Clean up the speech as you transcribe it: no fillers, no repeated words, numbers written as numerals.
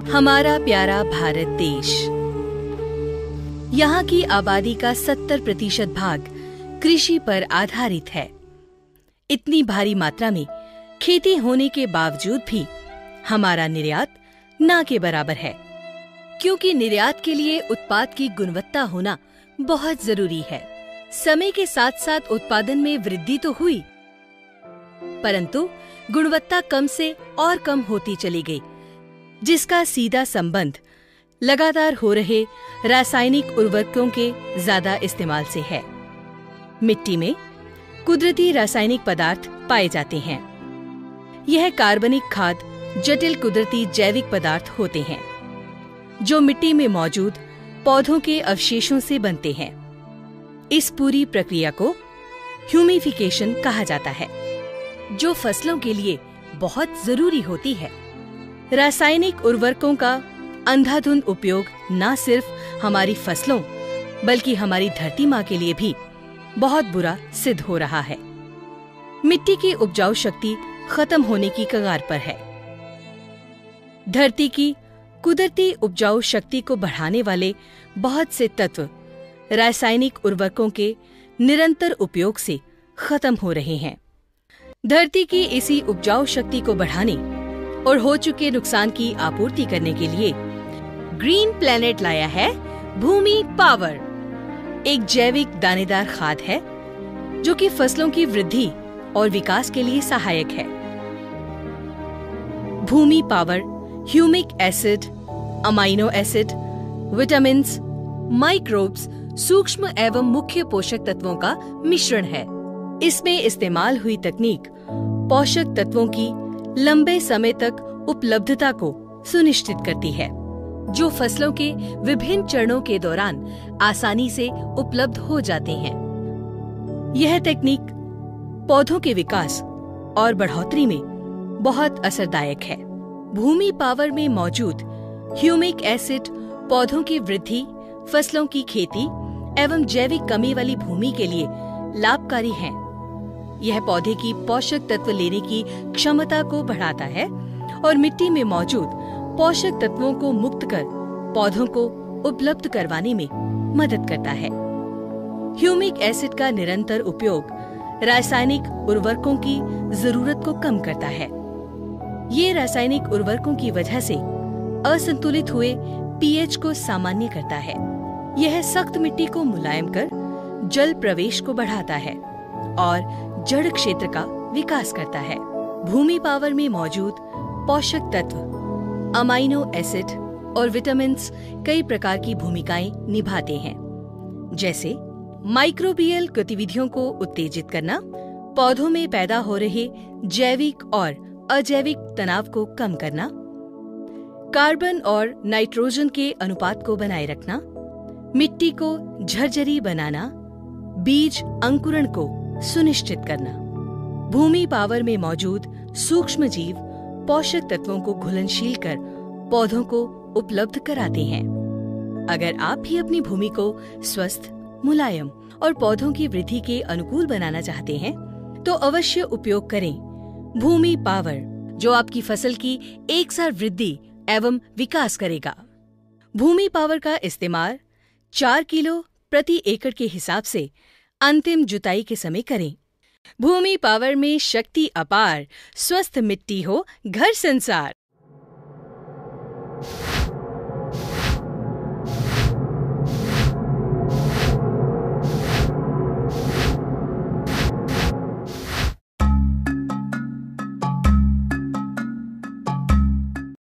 हमारा प्यारा भारत देश, यहाँ की आबादी का 70% भाग कृषि पर आधारित है। इतनी भारी मात्रा में खेती होने के बावजूद भी हमारा निर्यात ना के बराबर है, क्योंकि निर्यात के लिए उत्पाद की गुणवत्ता होना बहुत जरूरी है। समय के साथ साथ उत्पादन में वृद्धि तो हुई, परंतु गुणवत्ता कम से और कम होती चली गई, जिसका सीधा संबंध लगातार हो रहे रासायनिक उर्वरकों के ज्यादा इस्तेमाल से है। मिट्टी में कुदरती रासायनिक पदार्थ पाए जाते हैं। यह कार्बनिक खाद जटिल कुदरती जैविक पदार्थ होते हैं, जो मिट्टी में मौजूद पौधों के अवशेषों से बनते हैं। इस पूरी प्रक्रिया को ह्यूमिफिकेशन कहा जाता है, जो फसलों के लिए बहुत जरूरी होती है। रासायनिक उर्वरकों का अंधाधुंध उपयोग न सिर्फ हमारी फसलों बल्कि हमारी धरती माँ के लिए भी बहुत बुरा सिद्ध हो रहा है। मिट्टी की उपजाऊ शक्ति खत्म होने की कगार पर है। धरती की कुदरती उपजाऊ शक्ति को बढ़ाने वाले बहुत से तत्व रासायनिक उर्वरकों के निरंतर उपयोग से खत्म हो रहे हैं। धरती की इसी उपजाऊ शक्ति को बढ़ाने और हो चुके नुकसान की आपूर्ति करने के लिए ग्रीन प्लैनेट लाया है भूमि पावर। एक जैविक दानेदार खाद है जो कि फसलों की वृद्धि और विकास के लिए सहायक है। भूमि power humic acid, amino acid, vitamins, microbes, सूक्ष्म एवं मुख्य पोषक तत्वों का मिश्रण है। इसमें इस्तेमाल हुई तकनीक पोषक तत्वों की लंबे समय तक उपलब्धता को सुनिश्चित करती है, जो फसलों के विभिन्न चरणों के दौरान आसानी से उपलब्ध हो जाते हैं। यह तकनीक पौधों के विकास और बढ़ोतरी में बहुत असरदायक है। भूमि पावर में मौजूद ह्यूमिक एसिड पौधों की वृद्धि, फसलों की खेती एवं जैविक कमी वाली भूमि के लिए लाभकारी है। यह पौधे की पोषक तत्व लेने की क्षमता को बढ़ाता है और मिट्टी में मौजूद पोषक तत्वों को मुक्त कर पौधों को उपलब्ध करवाने में मदद करता है। ह्यूमिक एसिड का निरंतर उपयोग रासायनिक उर्वरकों की जरूरत को कम करता है। ये रासायनिक उर्वरकों की वजह से असंतुलित हुए पीएच को सामान्य करता है। यह सख्त मिट्टी को मुलायम कर जल प्रवेश को बढ़ाता है और जड़ क्षेत्र का विकास करता है। भूमि पावर में मौजूद पोषक तत्व, अमाइनो एसिड और विटामिन्स कई प्रकार की भूमिकाएं निभाते हैं, जैसे माइक्रोबियल गतिविधियों को उत्तेजित करना, पौधों में पैदा हो रहे जैविक और अजैविक तनाव को कम करना, कार्बन और नाइट्रोजन के अनुपात को बनाए रखना, मिट्टी को झरझरी बनाना, बीज अंकुरण को सुनिश्चित करना। भूमि पावर में मौजूद सूक्ष्म जीव पोषक तत्वों को घुलनशील कर पौधों को उपलब्ध कराते हैं। अगर आप भी अपनी भूमि को स्वस्थ, मुलायम और पौधों की वृद्धि के अनुकूल बनाना चाहते हैं, तो अवश्य उपयोग करें भूमि पावर, जो आपकी फसल की एक साथ वृद्धि एवं विकास करेगा। भूमि पावर का इस्तेमाल 4 किलो प्रति एकड़ के हिसाब से अंतिम जुताई के समय करें। भूमि पावर में शक्ति अपार, स्वस्थ मिट्टी हो घर संसार।